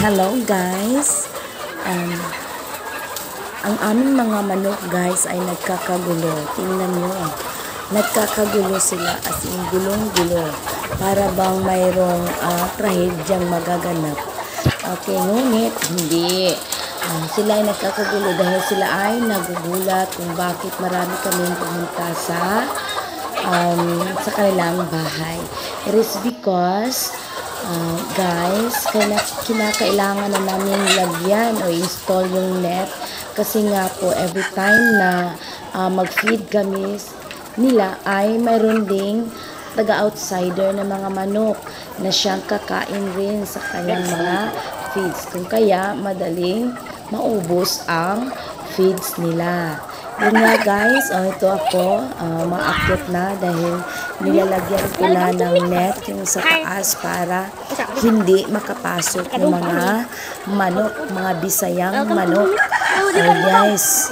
Hello guys, ang aming mga manok guys ay nagkakagulo. Tingnan nyo, nagkakagulo sila, as in gulong-gulo, para bang mayroong trahedyang magaganap. Okay, ngunit hindi. Sila ay nagkakagulo dahil sila ay nagugulat kung bakit marami kaming pumunta sa kanilang bahay. It is because guys, kinakailangan na namin lagyan o install yung net kasi nga po every time na mag-feed kami nila ay mayroon ding taga-outsider na mga manok na siyang kakain rin sa kanyang mga feeds. Kung kaya madaling maubos ang feeds nila. Yun nga guys, ito ako, maakyat na dahil nilalagyan ko na ng net yung sa taas para hindi makapasok yung mga manok, mga bisayang manok. Guys,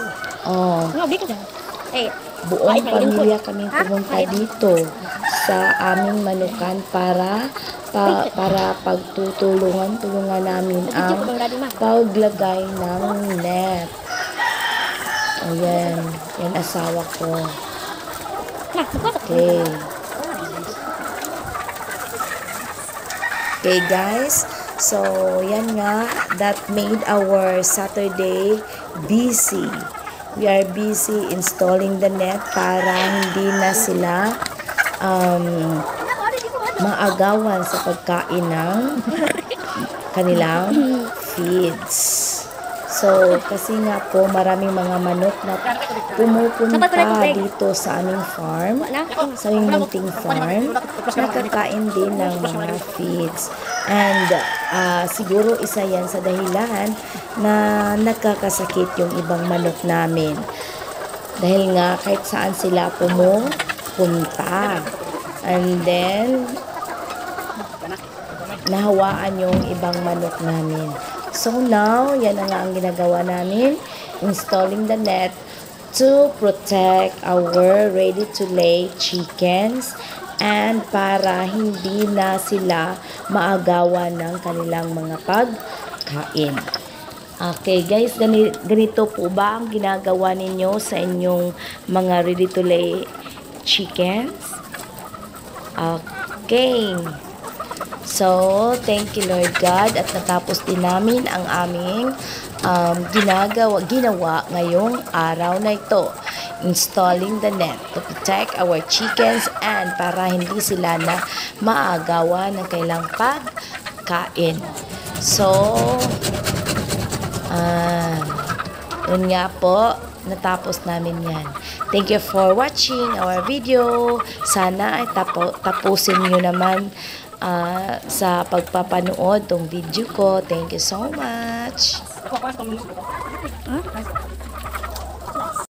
buong pamilya kaming pumunta dito sa aming manukan para tulungan namin ang paglagay ng net. Ayan, yan asawa ko. Okay. Okay guys, so yan nga, that made our Saturday busy. We are busy installing the net para hindi na sila maagawan sa pagkain ng kanilang feeds. So, kasi nga po, maraming mga manok na pumupunta dito sa aming farm, sa aming munting farm, nakakain din ng mga feeds. And, siguro isa yan sa dahilan na nagkakasakit yung ibang manok namin. Dahil nga, kahit saan sila pumupunta. And then, nahawaan yung ibang manok namin. So now, yan na nga ang ginagawa namin, installing the net to protect our ready-to-lay chickens and para hindi na sila maagawan ng kanilang mga pagkain. Okay guys, ganito po ba ang ginagawa ninyo sa inyong mga ready-to-lay chickens? Okay. So, thank you Lord God at natapos din namin ang aming ginawa ngayong araw na ito. Installing the net to protect our chickens and para hindi sila na maagawa ng kailang pagkain. So, yun nga po, natapos namin yan. Thank you for watching our video. Sana ay tapusin nyo naman sa pagpapanood tong video ko. Thank you so much.